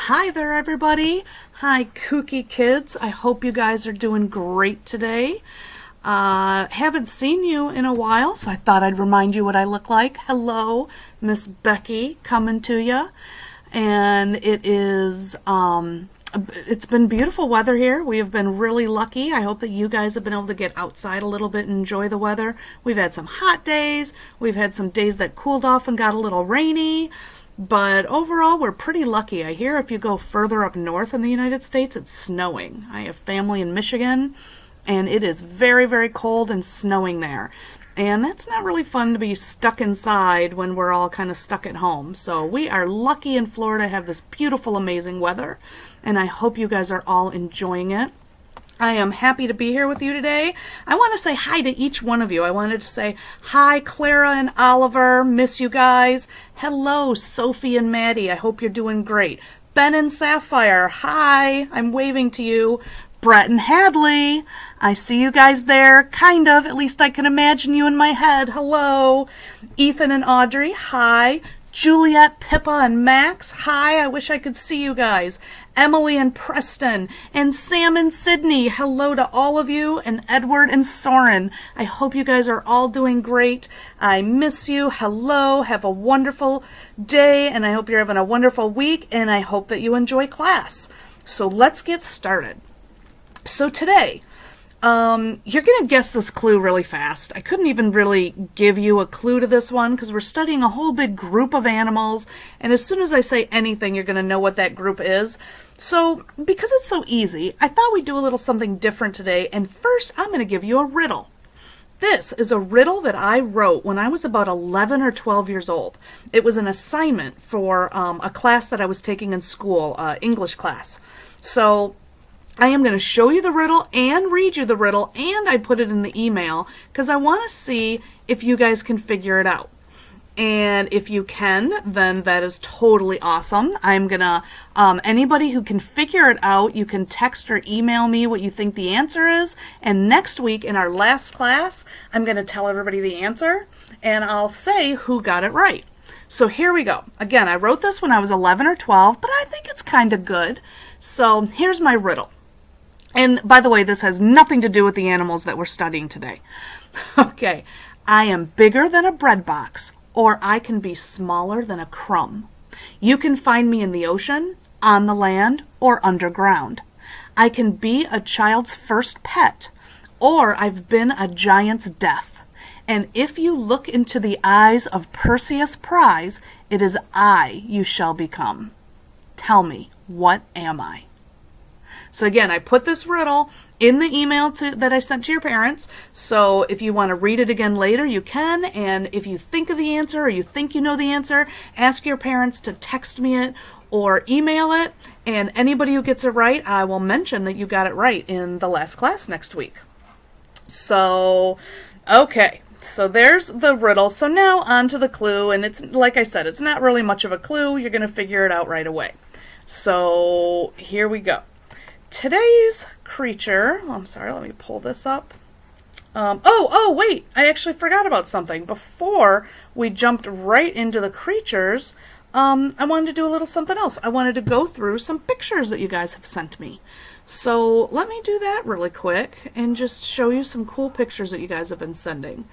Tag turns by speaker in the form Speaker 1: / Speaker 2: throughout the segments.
Speaker 1: Hi there, everybody. Hi, kooky kids. I hope you guys are doing great today. Haven't seen you in a while, so I thought I'd remind you what I look like. Hello, Miss Becky, coming to you. And it's been beautiful weather here. We have been really lucky. I hope that you guys have been able to get outside a little bit and enjoy the weather. We've had some hot days. We've had some days that cooled off and got a little rainy. But overall, we're pretty lucky. I hear if you go further up north in the United States, it's snowing. I have family in Michigan, and it is very, very cold and snowing there. And that's not really fun to be stuck inside when we're all kind of stuck at home. So we are lucky in Florida to have this beautiful, amazing weather, and I hope you guys are all enjoying it. I am happy to be here with you today. I want to say hi to each one of you. I wanted to say hi, Clara and Oliver. Miss you guys. Hello, Sophie and Maddie. I hope you're doing great. Ben and Sapphire. Hi. I'm waving to you. Brett and Hadley. I see you guys there. Kind of. At least I can imagine you in my head. Hello. Ethan and Audrey. Hi. Juliet, Pippa, and Max. Hi, I wish I could see you guys. Emily and Preston, and Sam and Sydney. Hello to all of you, and Edward and Soren. I hope you guys are all doing great. I miss you. Hello. Have a wonderful day, and I hope you're having a wonderful week, and I hope that you enjoy class. So let's get started. So today, you're going to guess this clue really fast. I couldn't even really give you a clue to this one because we're studying a whole big group of animals, and as soon as I say anything, you're going to know what that group is. So, because it's so easy, I thought we'd do a little something different today, and first I'm going to give you a riddle. This is a riddle that I wrote when I was about 11 or 12 years old. It was an assignment for a class that I was taking in school, English class. So, I am going to show you the riddle and read you the riddle, and I put it in the email because I want to see if you guys can figure it out. And if you can, then that is totally awesome. I'm going to, anybody who can figure it out, you can text or email me what you think the answer is. And next week in our last class, I'm going to tell everybody the answer, and I'll say who got it right. So here we go. Again, I wrote this when I was 11 or 12, but I think it's kind of good. So here's my riddle. And by the way, this has nothing to do with the animals that we're studying today. Okay, I am bigger than a bread box, or I can be smaller than a crumb. You can find me in the ocean, on the land, or underground. I can be a child's first pet, or I've been a giant's death. And if you look into the eyes of Perseus' prize, it is I you shall become. Tell me, what am I? So again, I put this riddle in the email that I sent to your parents. So if you want to read it again later, you can. And if you think of the answer or you think you know the answer, ask your parents to text me it or email it. And anybody who gets it right, I will mention that you got it right in the last class next week. So, okay. So there's the riddle. So now on to the clue. And it's, like I said, it's not really much of a clue. You're going to figure it out right away. So here we go. Today's creature, I'm sorry, let me pull this up. Wait, I actually forgot about something. Before we jumped right into the creatures, I wanted to do a little something else. I wanted to go through some pictures that you guys have sent me. So let me do that really quick and just show you some cool pictures that you guys have been sending.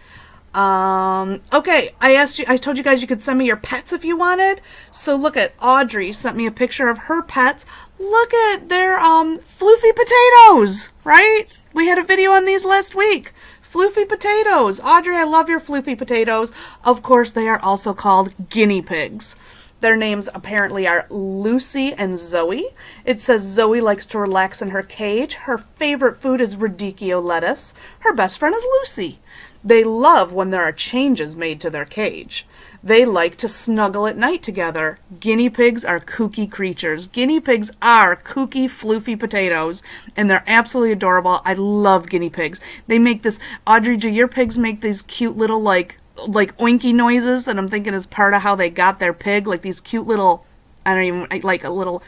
Speaker 1: Okay, I told you guys you could send me your pets if you wanted. So look at Audrey sent me a picture of her pets. Look at their, floofy potatoes, right? We had a video on these last week. Floofy potatoes. Audrey, I love your floofy potatoes. Of course, they are also called guinea pigs. Their names apparently are Lucy and Zoe. It says Zoe likes to relax in her cage. Her favorite food is radicchio lettuce. Her best friend is Lucy. They love when there are changes made to their cage. They like to snuggle at night together. Guinea pigs are kooky creatures. Guinea pigs are kooky, floofy potatoes, and they're absolutely adorable. I love guinea pigs. They make this, Audrey, do your pigs make these cute little, like oinky noises that I'm thinking is part of how they got their pig? Like these cute little, I don't even, like a little,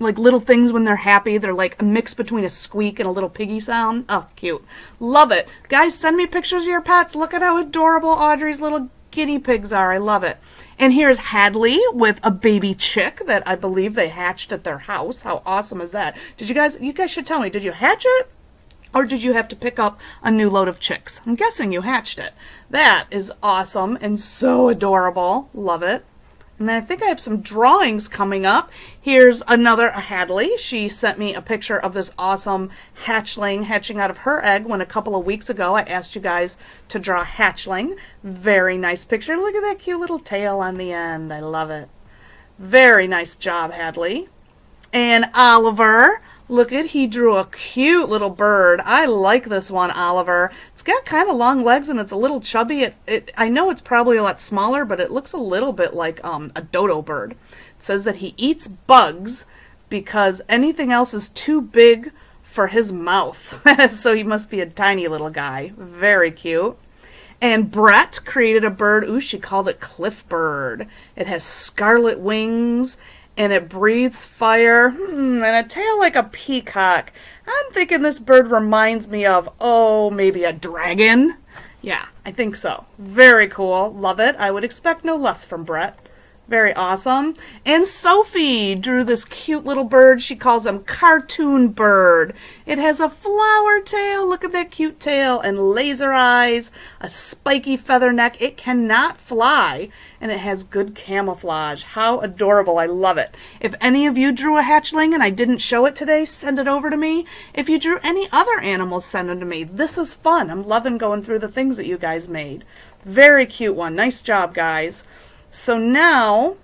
Speaker 1: like little things when they're happy. They're like a mix between a squeak and a little piggy sound. Oh, cute. Love it. Guys, send me pictures of your pets. Look at how adorable Audrey's little guinea pigs are. I love it. And here's Hadley with a baby chick that I believe they hatched at their house. How awesome is that? You guys should tell me, did you hatch it? Or did you have to pick up a new load of chicks? I'm guessing you hatched it. That is awesome and so adorable. Love it. And then I think I have some drawings coming up. Here's another Hadley. She sent me a picture of this awesome hatchling hatching out of her egg when a couple of weeks ago I asked you guys to draw a hatchling. Very nice picture. Look at that cute little tail on the end. I love it. Very nice job, Hadley. And Oliver. Look at, he drew a cute little bird. I like this one, Oliver. It's got kind of long legs and it's a little chubby. I know it's probably a lot smaller, but it looks a little bit like a dodo bird. It says that he eats bugs because anything else is too big for his mouth. So he must be a tiny little guy. Very cute. And Brett created a bird. Ooh, she called it Cliff Bird. It has scarlet wings. And it breathes fire, and a tail like a peacock. I'm thinking this bird reminds me of, maybe a dragon? Yeah, I think so. Very cool. Love it. I would expect no less from Brett. Very awesome. And Sophie drew this cute little bird. She calls him Cartoon Bird. It has a flower tail. Look at that cute tail. And laser eyes. A spiky feather neck. It cannot fly. And it has good camouflage. How adorable. I love it. If any of you drew a hatchling and I didn't show it today, send it over to me. If you drew any other animals, send them to me. This is fun. I'm loving going through the things that you guys made. Very cute one. Nice job, guys. So now,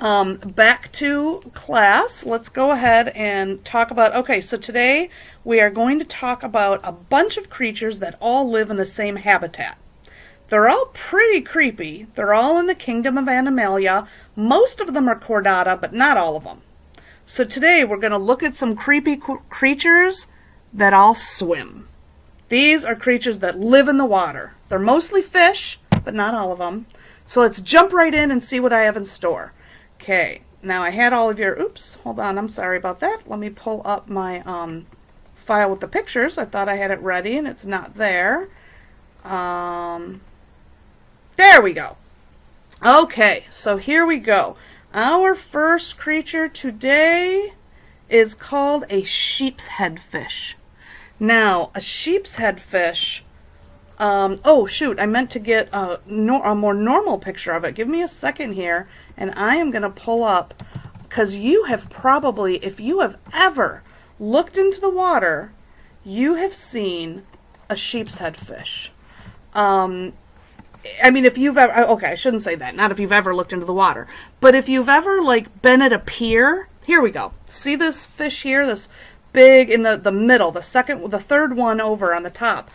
Speaker 1: back to class. Let's go ahead and talk about, okay, so today we are going to talk about a bunch of creatures that all live in the same habitat. They're all pretty creepy. They're all in the kingdom of Animalia. Most of them are chordata, but not all of them. So today we're going to look at some creepy creatures that all swim. These are creatures that live in the water. They're mostly fish, but not all of them. So let's jump right in and see what I have in store. Okay, now I had all of your, oops, hold on, I'm sorry about that. Let me pull up my file with the pictures. I thought I had it ready and it's not there. There we go. Okay, so here we go. Our first creature today is called a sheep's head fish. Now, a sheep's head fish, oh shoot, I meant to get a more normal picture of it. Give me a second here, and I am going to pull up, because you have probably, if you have ever looked into the water, you have seen a sheep's head fish. I mean, if you've ever, okay, I shouldn't say that, not if you've ever looked into the water, but if you've ever, like, been at a pier, here we go. See this fish here, this big in the middle, the third one over on the top,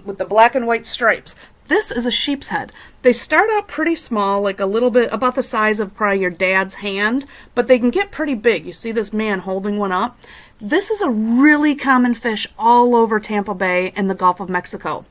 Speaker 1: with the black and white stripes. This is a sheep's head. They start out pretty small, like a little bit, about the size of probably your dad's hand, but they can get pretty big. You see this man holding one up? This is a really common fish all over Tampa Bay and the Gulf of Mexico.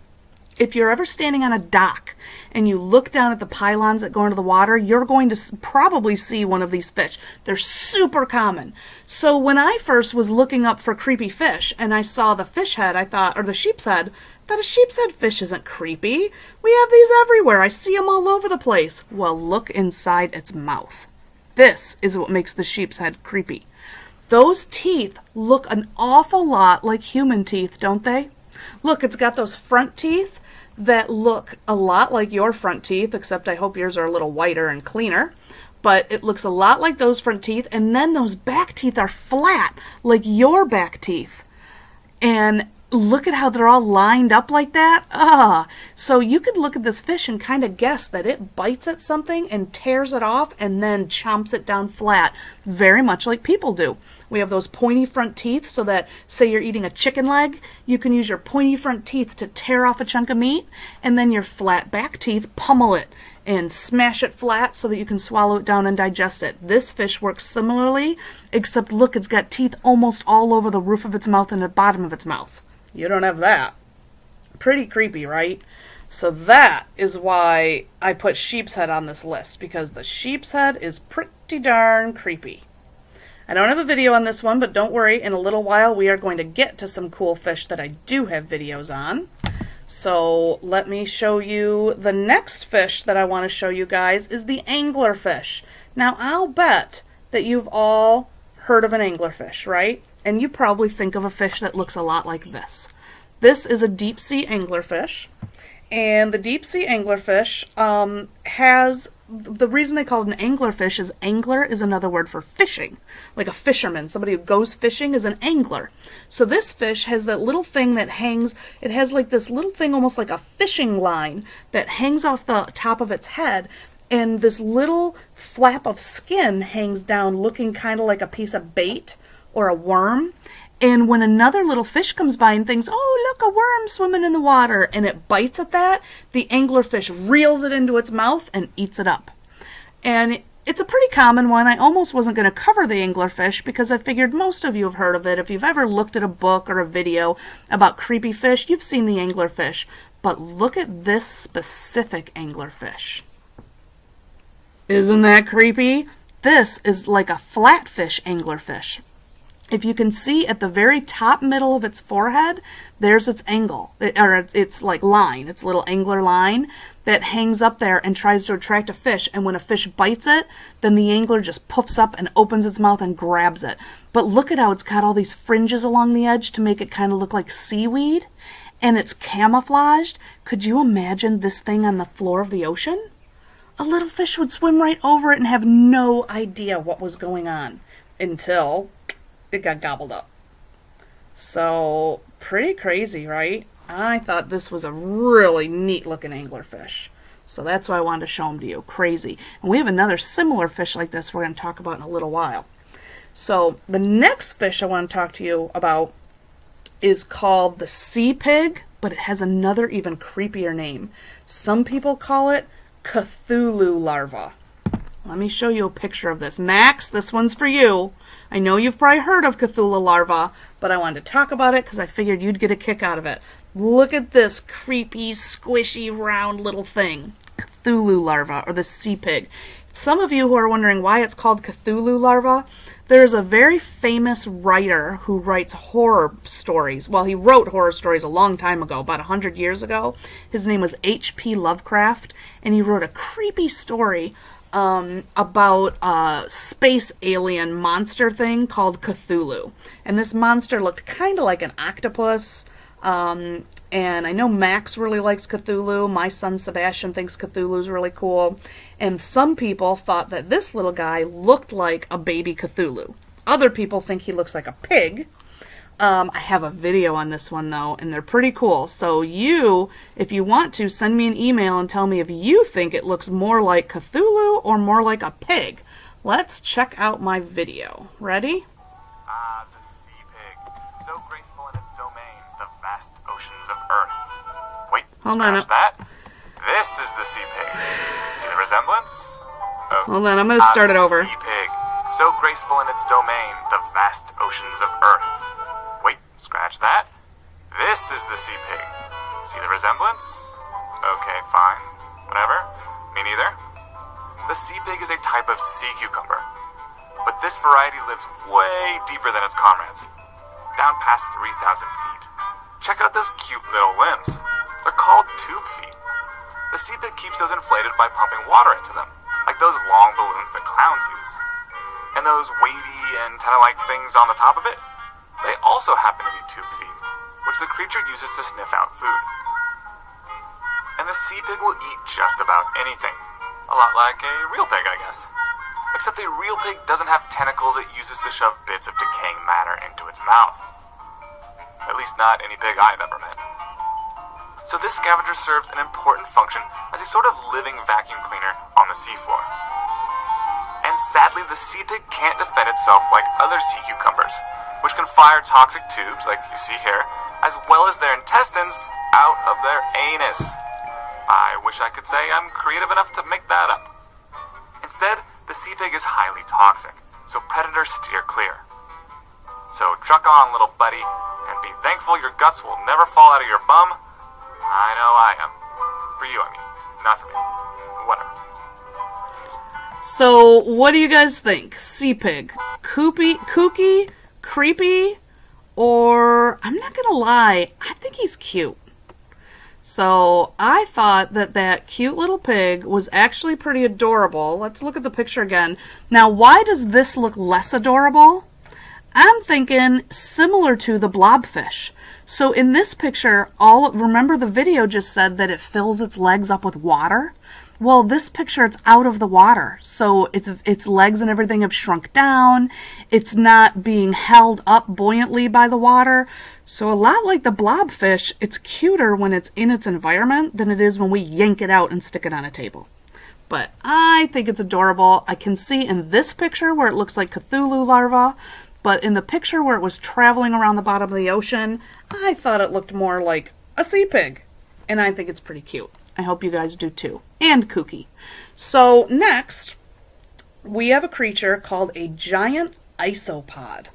Speaker 1: If you're ever standing on a dock and you look down at the pylons that go into the water, you're going to probably see one of these fish. They're super common. So when I first was looking up for creepy fish and I saw the fish head, I thought, or the sheep's head, I thought a sheep's head fish isn't creepy. We have these everywhere. I see them all over the place. Well, look inside its mouth. This is what makes the sheep's head creepy. Those teeth look an awful lot like human teeth, don't they? Look, it's got those front teeth that look a lot like your front teeth, except I hope yours are a little whiter and cleaner. But it looks a lot like those front teeth, and then those back teeth are flat, like your back teeth. And look at how they're all lined up like that. So you could look at this fish and kind of guess that it bites at something and tears it off and then chomps it down flat, very much like people do. We have those pointy front teeth so that, say you're eating a chicken leg, you can use your pointy front teeth to tear off a chunk of meat, and then your flat back teeth pummel it and smash it flat so that you can swallow it down and digest it. This fish works similarly, except look, it's got teeth almost all over the roof of its mouth and the bottom of its mouth. You don't have that. Pretty creepy, right? So that is why I put sheep's head on this list, because the sheep's head is pretty darn creepy. I don't have a video on this one, but don't worry, in a little while we are going to get to some cool fish that I do have videos on. So let me show you the next fish that I want to show you guys is the anglerfish. Now I'll bet that you've all heard of an anglerfish, right? And you probably think of a fish that looks a lot like this. This is a deep sea anglerfish. And the deep sea anglerfish has, the reason they call it an anglerfish is angler is another word for fishing. Like a fisherman, somebody who goes fishing is an angler. So this fish has that little thing that hangs, it has like this little thing almost like a fishing line that hangs off the top of its head. And this little flap of skin hangs down looking kind of like a piece of bait or a worm. And when another little fish comes by and thinks, oh, look, a worm swimming in the water, and it bites at that, the anglerfish reels it into its mouth and eats it up. And it's a pretty common one. I almost wasn't going to cover the anglerfish because I figured most of you have heard of it. If you've ever looked at a book or a video about creepy fish, you've seen the anglerfish. But look at this specific anglerfish. Isn't that creepy? This is like a flatfish anglerfish. If you can see at the very top middle of its forehead, there's its angle, or its like line, its little angler line that hangs up there and tries to attract a fish. And when a fish bites it, then the angler just puffs up and opens its mouth and grabs it. But look at how it's got all these fringes along the edge to make it kind of look like seaweed. And it's camouflaged. Could you imagine this thing on the floor of the ocean? A little fish would swim right over it and have no idea what was going on until it got gobbled up. So, pretty crazy, right? I thought this was a really neat looking anglerfish. So that's why I wanted to show them to you. Crazy. And we have another similar fish like this we're going to talk about in a little while. So, the next fish I want to talk to you about is called the sea pig, but it has another even creepier name. Some people call it Cthulhu Larva. Let me show you a picture of this. Max, this one's for you. I know you've probably heard of Cthulhu Larva, but I wanted to talk about it because I figured you'd get a kick out of it. Look at this creepy, squishy, round little thing. Cthulhu Larva, or the sea pig. Some of you who are wondering why it's called Cthulhu Larva, there's a very famous writer who writes horror stories. Well, he wrote horror stories a long time ago, about 100 years ago. His name was H.P. Lovecraft, and he wrote a creepy story about a space alien monster thing called Cthulhu. And this monster looked kind of like an octopus. And I know Max really likes Cthulhu. My son Sebastian thinks Cthulhu's really cool. And some people thought that this little guy looked like a baby Cthulhu. Other people think he looks like a pig. I have a video on this one though, and they're pretty cool. So you, if you want to, send me an email and tell me if you think it looks more like Cthulhu or more like a pig. Let's check out my video. Ready?
Speaker 2: Ah, the sea pig. So graceful in its domain, the vast oceans of Earth. Wait,
Speaker 1: Hold on.
Speaker 2: that. This is the sea pig. See the resemblance? Oh.
Speaker 1: Hold on, I'm going to start it over.
Speaker 2: Sea pig. So graceful in its domain, the vast oceans of Earth. Wait, scratch that. This is the sea pig. See the resemblance? Okay, fine. Whatever. Me neither. The sea pig is a type of sea cucumber. But this variety lives way deeper than its comrades. Down past 3,000 feet. Check out those cute little limbs. They're called tube feet. The sea pig keeps those inflated by pumping water into them, like those long balloons that clowns use. And those wavy antenna-like things on the top of it, they also happen to be tube feet, which the creature uses to sniff out food. And the sea pig will eat just about anything. A lot like a real pig, I guess. Except a real pig doesn't have tentacles it uses to shove bits of decaying matter into its mouth. At least not any pig I've ever met. So this scavenger serves an important function as a sort of living vacuum cleaner on the seafloor. And sadly, the sea pig can't defend itself like other sea cucumbers, which can fire toxic tubes, like you see here, as well as their intestines, out of their anus. I wish I could say I'm creative enough to make that up. Instead, the sea pig is highly toxic, so predators steer clear. So truck on, little buddy, and be thankful your guts will never fall out of your bum. I know I am. For you, I mean. Not for me. Whatever.
Speaker 1: So, what do you guys think? Sea pig. Kooky? Creepy? Or, I'm not gonna lie, I think he's cute. So I thought that that cute little pig was actually pretty adorable. Let's look at the picture again. Now, why does this look less adorable? I'm thinking similar to the blobfish. So in this picture, remember the video just said that it fills its legs up with water? Well, this picture, it's out of the water. So its legs and everything have shrunk down. It's not being held up buoyantly by the water. So a lot like the blobfish, it's cuter when it's in its environment than it is when we yank it out and stick it on a table. But I think it's adorable. I can see in this picture where it looks like Cthulhu Larva, but in the picture where it was traveling around the bottom of the ocean, I thought it looked more like a sea pig. And I think it's pretty cute. I hope you guys do too. And kooky. So next, we have a creature called a giant isopod.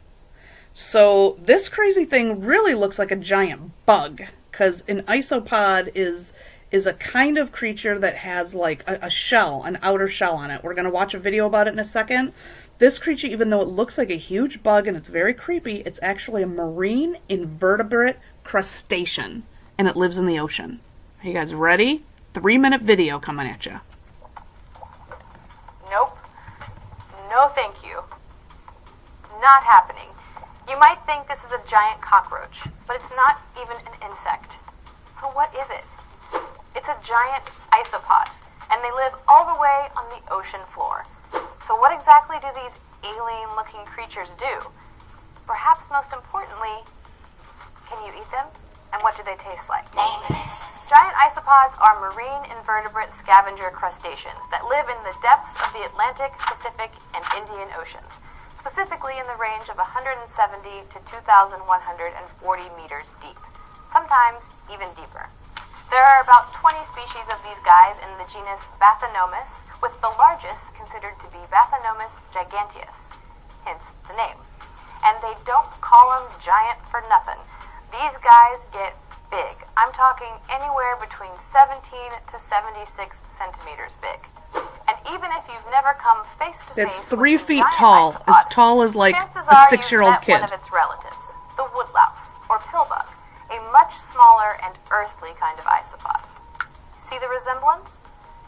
Speaker 1: So this crazy thing really looks like a giant bug, because an isopod is a kind of creature that has like a shell, an outer shell on it. We're going to watch a video about it in a second. This creature, even though it looks like a huge bug and it's very creepy, it's actually a marine invertebrate crustacean, and it lives in the ocean. Are you guys ready? 3-minute video coming at you.
Speaker 3: Nope. No thank you. Not happening. You might think this is a giant cockroach, but it's not even an insect. So what is it? It's a giant isopod, and they live all the way on the ocean floor. So what exactly do these alien-looking creatures do? Perhaps most importantly, can you eat them? And what do they taste like?
Speaker 4: Nameless.
Speaker 3: Giant isopods are marine invertebrate scavenger crustaceans that live in the depths of the Atlantic, Pacific, and Indian Oceans, specifically in the range of 170 to 2,140 meters deep, sometimes even deeper. There are about 20 species of these guys in the genus Bathynomus, with the largest considered to be Bathynomus giganteus, hence the name. And they don't call them giant for nothing. These guys get big. I'm talking anywhere between 17 to 76 centimeters big. And even if you've never come face to face
Speaker 1: It's 3
Speaker 3: with
Speaker 1: feet
Speaker 3: isopod,
Speaker 1: tall as like
Speaker 3: chances
Speaker 1: a
Speaker 3: are
Speaker 1: 6-year-old
Speaker 3: you've met
Speaker 1: kid.
Speaker 3: one of its relatives, the woodlouse or pillbug, a much smaller and earthly kind of isopod. See the resemblance?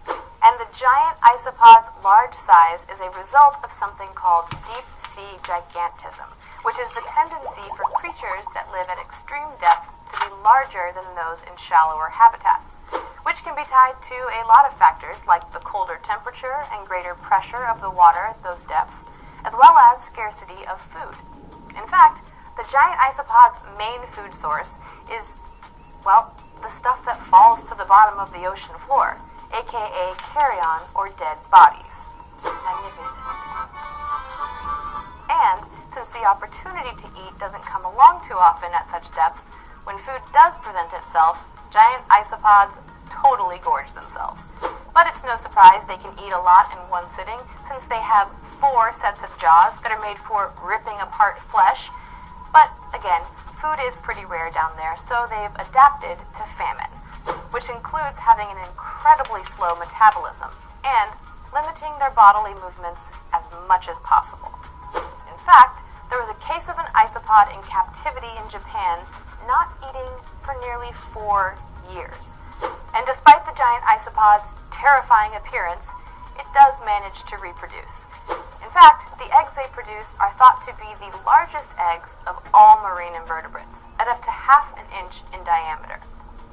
Speaker 3: And the giant isopod's large size is a result of something called deep sea gigantism, which is the tendency for creatures that live at extreme depths to be larger than those in shallower habitats, which can be tied to a lot of factors like the colder temperature and greater pressure of the water at those depths, as well as scarcity of food. In fact, the giant isopod's main food source is, well, the stuff that falls to the bottom of the ocean floor, aka carrion or dead bodies. Magnificent. And since the opportunity to eat doesn't come along too often at such depths, when food does present itself, giant isopods totally gorge themselves. But it's no surprise they can eat a lot in one sitting, since they have 4 sets of jaws that are made for ripping apart flesh. But again, food is pretty rare down there, so they've adapted to famine, which includes having an incredibly slow metabolism and limiting their bodily movements as much as possible. In fact, there was a case of an isopod in captivity in Japan not eating for nearly 4 years. And despite the giant isopod's terrifying appearance, it does manage to reproduce. In fact, the eggs they produce are thought to be the largest eggs of all marine invertebrates, at up to ½ an inch in diameter.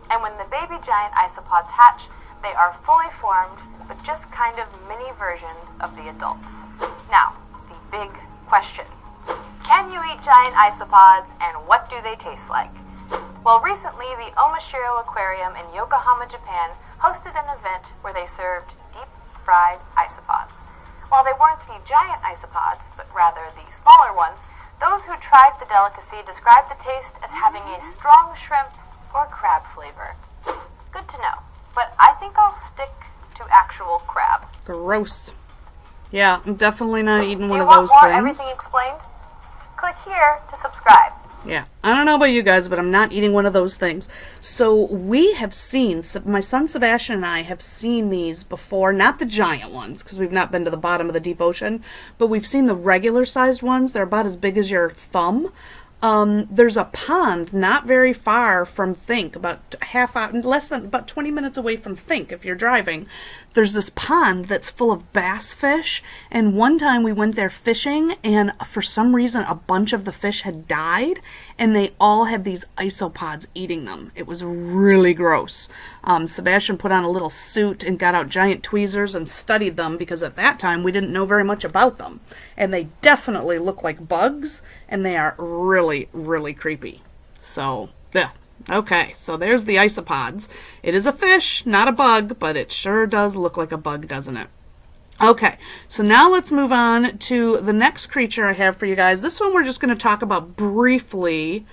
Speaker 3: And when the baby giant isopods hatch, they are fully formed, but just kind of mini versions of the adults. Now, the big question. Can you eat giant isopods, and what do they taste like? Well, recently, the Omashiro Aquarium in Yokohama, Japan, hosted an event where they served deep-fried isopods. While they weren't the giant isopods, but rather the smaller ones, those who tried the delicacy described the taste as having a strong shrimp or crab flavor. Good to know, but I think I'll stick to actual crab.
Speaker 1: Gross. Yeah, I'm definitely not eating one of
Speaker 3: Do
Speaker 1: those
Speaker 3: you want more
Speaker 1: things.
Speaker 3: Everything Explained? Click here to subscribe.
Speaker 1: Yeah, I don't know about you guys, but I'm not eating one of those things. So we have seen, my son Sebastian and I have seen these before, not the giant ones, because we've not been to the bottom of the deep ocean, but we've seen the regular sized ones. They're about as big as your thumb. There's a pond not very far from Think, about less than about 20 minutes away from Think if you're driving. There's this pond that's full of bass fish, and one time we went there fishing, and for some reason a bunch of the fish had died, and they all had these isopods eating them. It was really gross. Sebastian put on a little suit and got out giant tweezers and studied them, because at that time we didn't know very much about them. And they definitely look like bugs, and they are really, really creepy. So, yeah. Okay, so there's the isopods. It is a fish, not a bug, but it sure does look like a bug, doesn't it? Okay, so now let's move on to the next creature I have for you guys. This one we're just going to talk about briefly.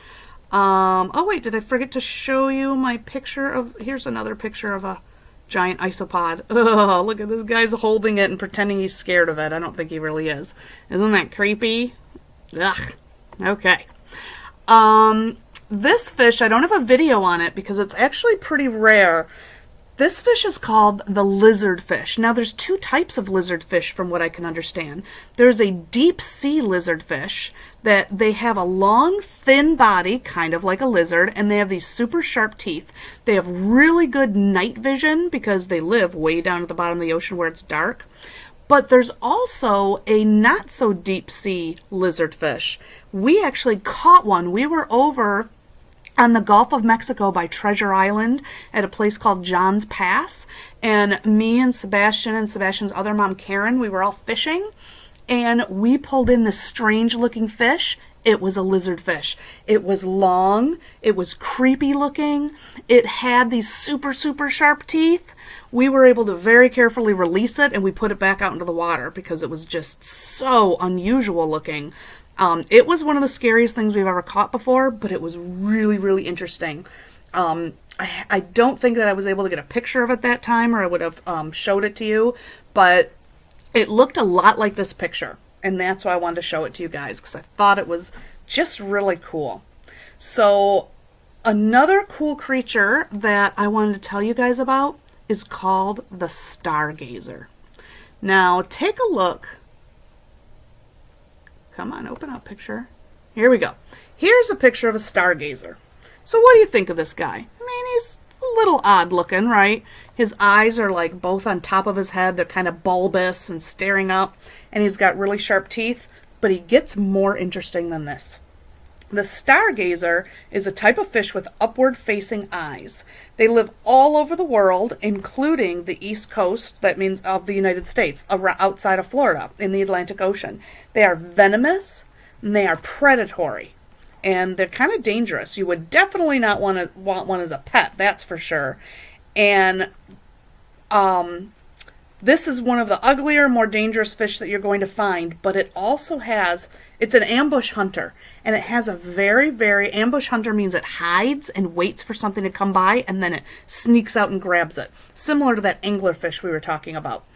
Speaker 1: Oh wait, did I forget to show you my picture of... Here's another picture of a giant isopod. Oh, look at this guy's holding it and pretending he's scared of it. I don't think he really is. Isn't that creepy? Ugh. Okay. This fish, I don't have a video on it because it's actually pretty rare. This fish is called the lizard fish. Now, there's two types of lizard fish from what I can understand. There's a deep sea lizard fish that they have a long, thin body, kind of like a lizard, and they have these super sharp teeth. They have really good night vision because they live way down at the bottom of the ocean where it's dark. But there's also a not so deep sea lizard fish. We actually caught one. We were over on the Gulf of Mexico by Treasure Island at a place called John's Pass, and me and Sebastian's other mom Karen, we were all fishing, and we pulled in this strange looking fish. It was a lizard fish. It was long, it was creepy looking, it had these super, super sharp teeth. We were able to very carefully release it, and we put it back out into the water because it was just so unusual looking. It was one of the scariest things we've ever caught before, but it was really, really interesting. I don't think that I was able to get a picture of it that time, or I would have showed it to you, but it looked a lot like this picture, and that's why I wanted to show it to you guys, because I thought it was just really cool. So, another cool creature that I wanted to tell you guys about is called the stargazer. Now, take a look. Come on, open up picture. Here we go. Here's a picture of a stargazer. So what do you think of this guy? I mean, he's a little odd looking, right? His eyes are like both on top of his head. They're kind of bulbous and staring up. And he's got really sharp teeth. But he gets more interesting than this. The stargazer is a type of fish with upward-facing eyes. They live all over the world, including the east coast, that means of the United States, outside of Florida, in the Atlantic Ocean. They are venomous, and they are predatory, and they're kind of dangerous. You would definitely not want one as a pet, that's for sure. And this is one of the uglier, more dangerous fish that you're going to find, but it also has... It's an ambush hunter, and it has a very, very... Ambush hunter means it hides and waits for something to come by, and then it sneaks out and grabs it. Similar to that anglerfish we were talking about.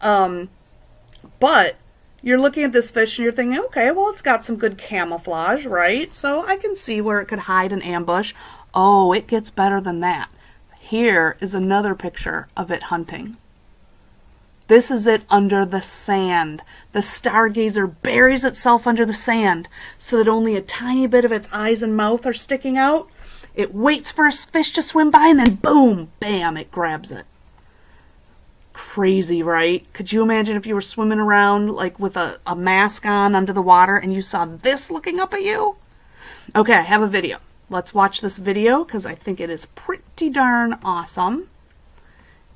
Speaker 1: But you're looking at this fish and you're thinking, okay, well, it's got some good camouflage, right? So I can see where it could hide and ambush. Oh, it gets better than that. Here is another picture of it hunting. This is it under the sand. The stargazer buries itself under the sand so that only a tiny bit of its eyes and mouth are sticking out. It waits for a fish to swim by, and then boom, bam, it grabs it. Crazy, right? Could you imagine if you were swimming around like with a mask on under the water and you saw this looking up at you? Okay, I have a video. Let's watch this video because I think it is pretty darn awesome.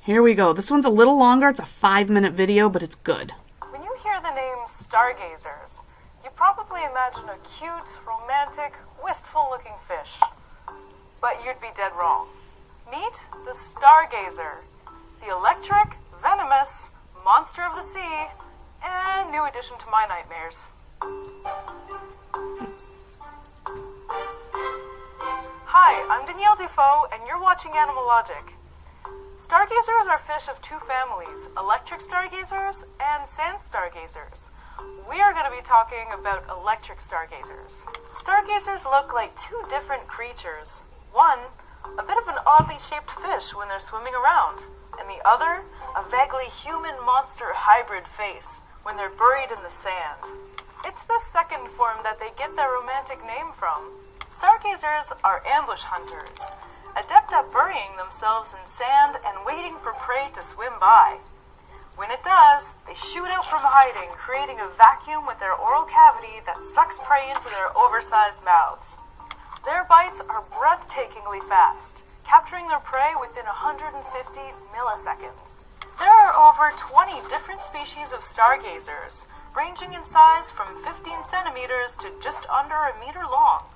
Speaker 1: Here we go. This one's a little longer. It's a 5-minute video, but it's good.
Speaker 4: When you hear the name stargazers, you probably imagine a cute, romantic, wistful-looking fish. But you'd be dead wrong. Meet the stargazer, the electric, venomous monster of the sea, and new addition to my nightmares. Hi, I'm Danielle Dufault, and you're watching Animal Logic. Stargazers are fish of two families, electric stargazers and sand stargazers. We are going to be talking about electric stargazers. Stargazers look like two different creatures. One, a bit of an oddly shaped fish when they're swimming around, and the other, a vaguely human monster hybrid face when they're buried in the sand. It's this second form that they get their romantic name from. Stargazers are ambush hunters, adept at burying themselves in sand and waiting for prey to swim by. When it does, they shoot out from hiding, creating a vacuum with their oral cavity that sucks prey into their oversized mouths. Their bites are breathtakingly fast, capturing their prey within 150 milliseconds. There are over 20 different species of stargazers, ranging in size from 15 centimeters to just under a meter long,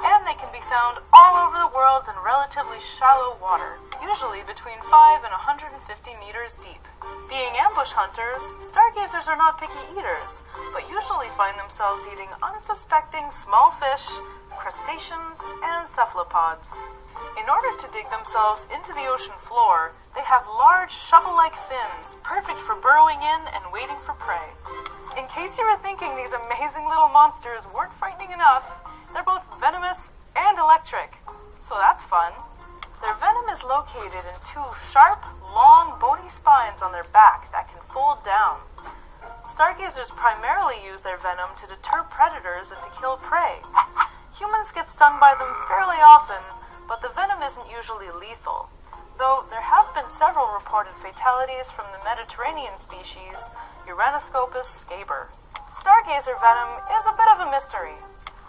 Speaker 4: and they can be found all over the world in relatively shallow water, usually between 5 and 150 meters deep. Being ambush hunters, stargazers are not picky eaters, but usually find themselves eating unsuspecting small fish, crustaceans, and cephalopods. In order to dig themselves into the ocean floor, they have large shovel-like fins, perfect for burrowing in and waiting for prey. In case you were thinking these amazing little monsters weren't frightening enough, they're both venomous and electric, so that's fun. Their venom is located in two sharp, long, bony spines on their back that can fold down. Stargazers primarily use their venom to deter predators and to kill prey. Humans get stung by them fairly often, but the venom isn't usually lethal, though there have been several reported fatalities from the Mediterranean species Uranoscopus scaber. Stargazer venom is a bit of a mystery.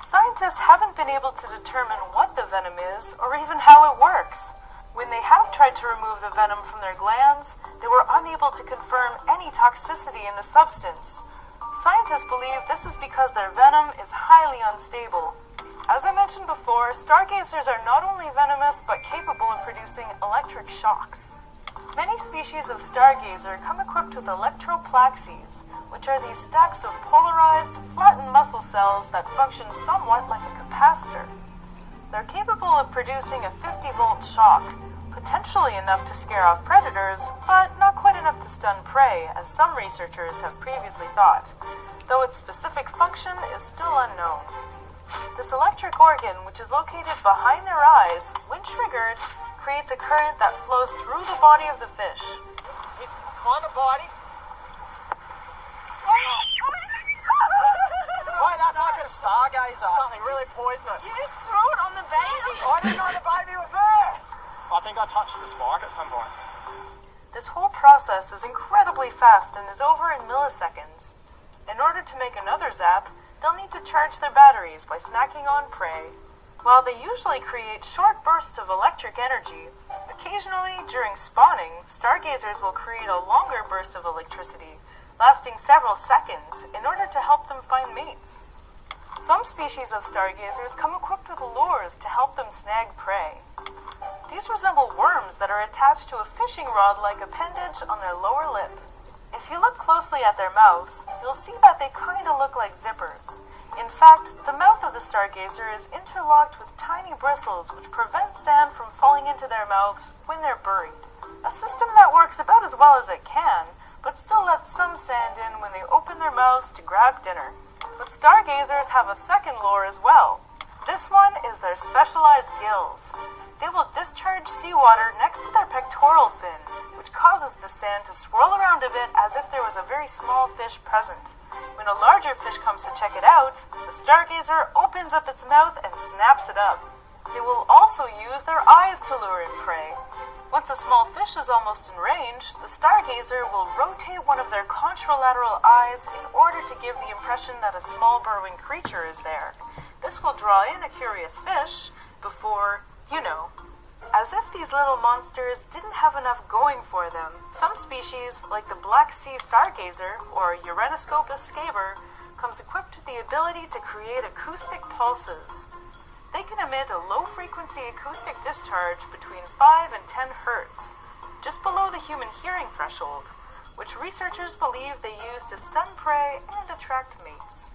Speaker 4: Scientists haven't been able to determine what the venom is or even how it works. When they have tried to remove the venom from their glands, they were unable to confirm any toxicity in the substance. Scientists believe this is because their venom is highly unstable. As I mentioned before, stargazers are not only venomous but capable of producing electric shocks. Many species of stargazer come equipped with electroplaxies, which are these stacks of polarized, flattened muscle cells that function somewhat like a capacitor. They're capable of producing a 50-volt shock, potentially enough to scare off predators, but not quite enough to stun prey, as some researchers have previously thought, though its specific function is still unknown. This electric organ, which is located behind their eyes, when triggered, creates a current that flows through the body of the fish.
Speaker 5: It's kind of body. Oh, that's like a stargazer. Something really poisonous.
Speaker 3: You just threw it on the baby.
Speaker 5: I didn't know the baby was there.
Speaker 6: I think I touched the spike at some point.
Speaker 4: This whole process is incredibly fast and is over in milliseconds. In order to make another zap, they'll need to charge their batteries by snacking on prey. While they usually create short bursts of electric energy, occasionally during spawning, stargazers will create a longer burst of electricity, lasting several seconds, in order to help them find mates. Some species of stargazers come equipped with lures to help them snag prey. These resemble worms that are attached to a fishing rod-like appendage on their lower lip. If you look closely at their mouths, you'll see that they kinda look like zippers. In fact, the mouth of the stargazer is interlocked with tiny bristles which prevent sand from falling into their mouths when they're buried. A system that works about as well as it can, but still lets some sand in when they open their mouths to grab dinner. But stargazers have a second lure as well. This one is their specialized gills. They will discharge seawater next to their pectoral fin, which causes the sand to swirl around a bit as if there was a very small fish present. When a larger fish comes to check it out, the stargazer opens up its mouth and snaps it up. They will also use their eyes to lure in prey. Once a small fish is almost in range, the stargazer will rotate one of their contralateral eyes in order to give the impression that a small burrowing creature is there. This will draw in a curious fish before, as if these little monsters didn't have enough going for them, some species, like the Black Sea stargazer, or Uranoscopus scaber, comes equipped with the ability to create acoustic pulses. They can emit a low-frequency acoustic discharge between 5 and 10 hertz, just below the human hearing threshold, which researchers believe they use to stun prey and attract mates.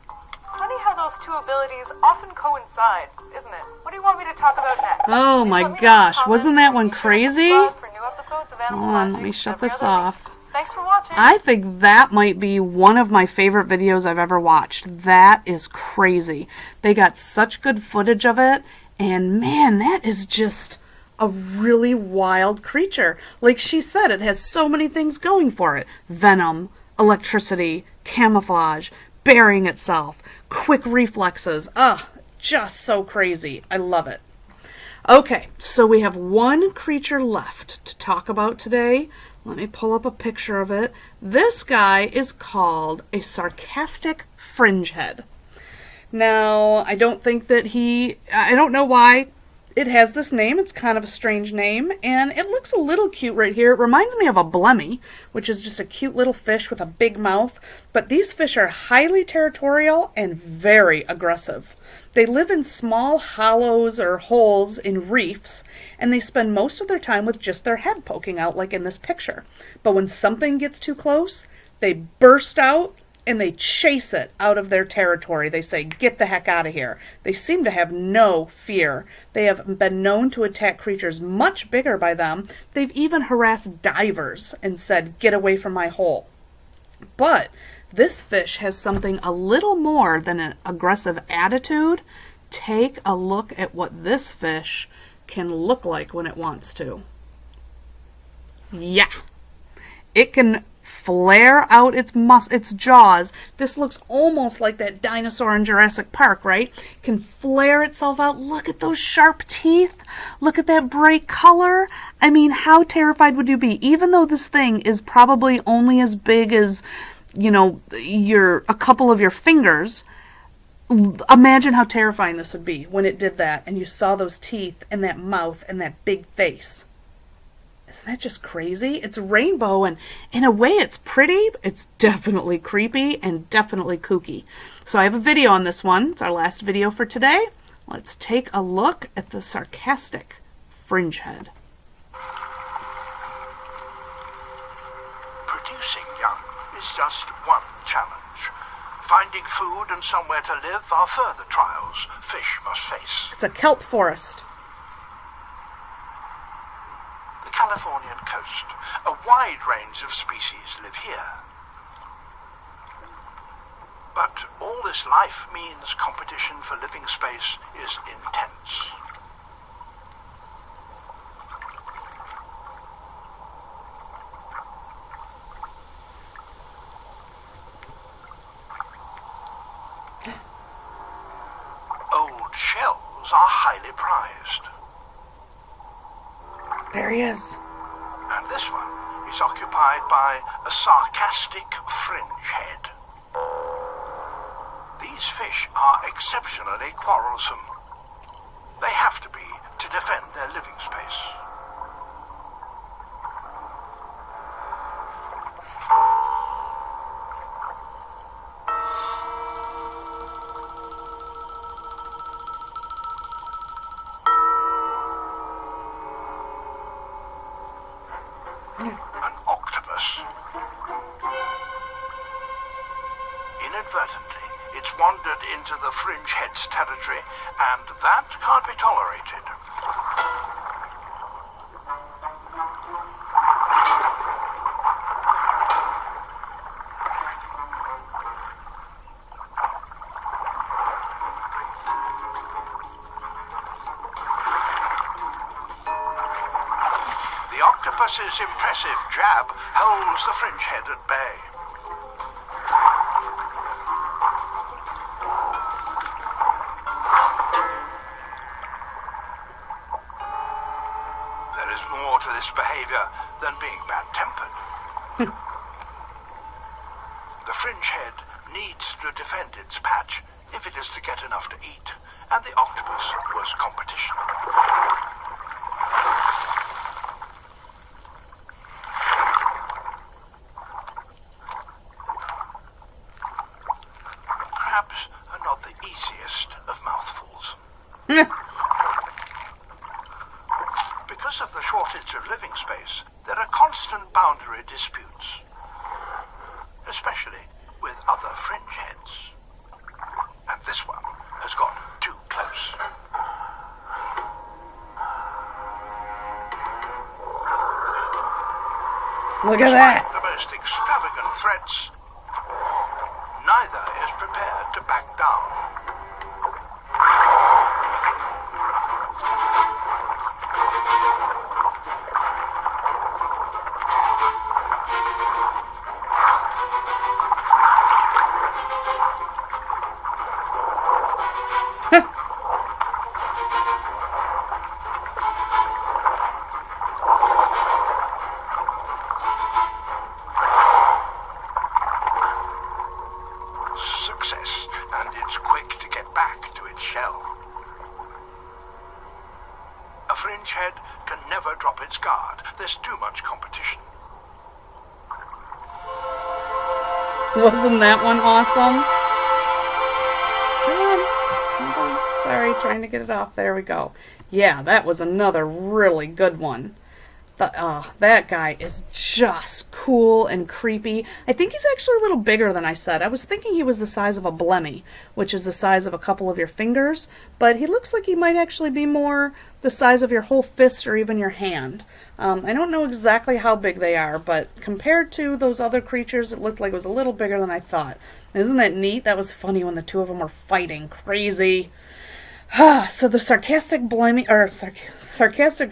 Speaker 4: Funny how those two abilities often coincide, isn't it? What do you want me to talk about next?
Speaker 1: Oh my gosh, wasn't that one crazy? Hold on, let me shut this off.
Speaker 4: Thanks for watching.
Speaker 1: I think that might be one of my favorite videos I've ever watched. That is crazy. They got such good footage of it, and man, that is just a really wild creature. Like she said, it has so many things going for it. Venom, electricity, camouflage, burying itself, quick reflexes. Ugh, just so crazy. I love it. Okay, so we have one creature left to talk about today. Let me pull up a picture of it. This guy is called a sarcastic fringehead. Now, I don't know why it has this name. It's kind of a strange name, and it looks a little cute right here. It reminds me of a blemmy, which is just a cute little fish with a big mouth. But these fish are highly territorial and very aggressive. They live in small hollows or holes in reefs, and they spend most of their time with just their head poking out like in this picture. But when something gets too close, they burst out and they chase it out of their territory. They say, "Get the heck out of here." They seem to have no fear. They have been known to attack creatures much bigger by them. They've even harassed divers and said, "Get away from my hole." But this fish has something a little more than an aggressive attitude. Take a look at what this fish can look like when it wants to. Yeah. It can flare out its jaws. This looks almost like that dinosaur in Jurassic Park, right? It can flare itself out. Look at those sharp teeth. Look at that bright color. I mean, how terrified would you be? Even though this thing is probably only as big as, a couple of your fingers, imagine how terrifying this would be when it did that and you saw those teeth and that mouth and that big face. Isn't that just crazy? It's a rainbow, and in a way it's pretty. It's definitely creepy and definitely kooky. So I have a video on this one. It's our last video for today. Let's take a look at the sarcastic fringehead.
Speaker 7: Producing young is just one challenge. Finding food and somewhere to live are further trials fish must face.
Speaker 1: It's a kelp forest.
Speaker 7: Californian coast. A wide range of species live here. But all this life means competition for living space is intense. Old shells are highly prized.
Speaker 1: There he is.
Speaker 7: And this one is occupied by a sarcastic fringehead. These fish are exceptionally quarrelsome. They have to be to defend their living space. An octopus. Inadvertently, it's wandered into the fringehead's territory, and that can't be tolerated. The octopus's impressive jab holds the fringehead at bay. There is more to this behavior than being bad-tempered. The fringehead needs to defend its patch if it is to get enough to eat, and the octopus was competition. Crabs are not the easiest of mouthfuls. Because of the shortage of living space, there are constant boundary disputes, especially with other fringeheads. And this one has gone too close.
Speaker 1: Look at that.
Speaker 7: Despite the most extravagant threats, neither is prepared to back down. and it's quick to get back to its shell. A fringe head can never drop its guard. There's too much competition.
Speaker 1: Wasn't that one awesome? Come on. Sorry, trying to get it off. There we go. Yeah, that was another really good one. That guy is just cool and creepy. I think he's actually a little bigger than I said. I was thinking he was the size of a blemmy, which is the size of a couple of your fingers, but he looks like he might actually be more the size of your whole fist or even your hand. I don't know exactly how big they are, but compared to those other creatures, it looked like it was a little bigger than I thought. Isn't that neat? That was funny when the two of them were fighting. Crazy. So the sarcastic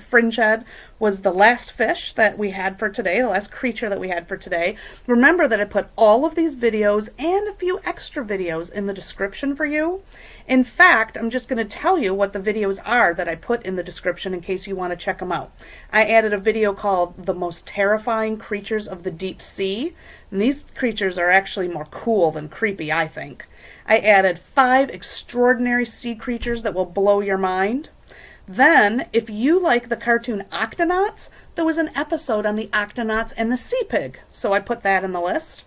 Speaker 1: fringehead was the last fish that we had for today, the last creature that we had for today. Remember that I put all of these videos and a few extra videos in the description for you. In fact, I'm just going to tell you what the videos are that I put in the description in case you want to check them out. I added a video called The Most Terrifying Creatures of the Deep Sea, and these creatures are actually more cool than creepy, I think. I added 5 extraordinary sea creatures that will blow your mind. Then, if you like the cartoon Octonauts, there was an episode on the Octonauts and the sea pig, so I put that in the list.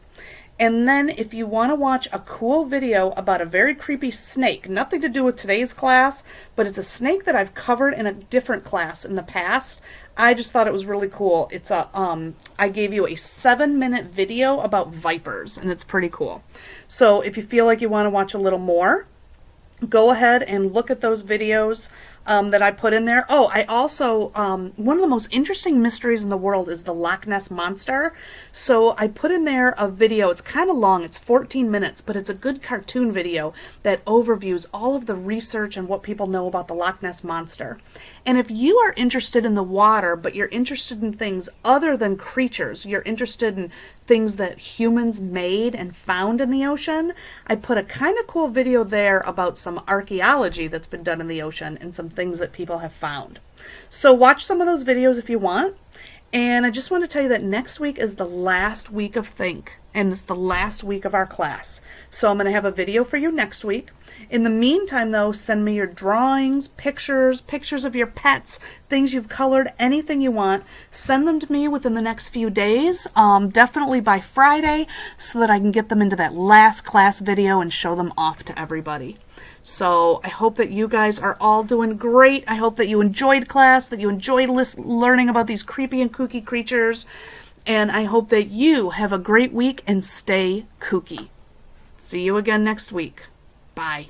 Speaker 1: And then if you want to watch a cool video about a very creepy snake, nothing to do with today's class, but it's a snake that I've covered in a different class in the past. I just thought it was really cool. It's I gave you a 7-minute video about vipers, and it's pretty cool. So if you feel like you want to watch a little more, go ahead and look at those videos that I put in there. Oh, I also, one of the most interesting mysteries in the world is the Loch Ness Monster. So I put in there a video. It's kind of long. It's 14 minutes, but it's a good cartoon video that overviews all of the research and what people know about the Loch Ness Monster. And if you are interested in the water, but you're interested in things other than creatures, you're interested in things that humans made and found in the ocean, I put a kind of cool video there about some archaeology that's been done in the ocean and some things that people have found. So watch some of those videos if you want. And I just want to tell you that next week is the last week of Think, and it's the last week of our class. So I'm going to have a video for you next week. In the meantime, though, send me your drawings, pictures of your pets, things you've colored, anything you want. Send them to me within the next few days, definitely by Friday, so that I can get them into that last class video and show them off to everybody. So I hope that you guys are all doing great. I hope that you enjoyed class, that you enjoyed learning about these creepy and kooky creatures. And I hope that you have a great week and stay kooky. See you again next week. Bye.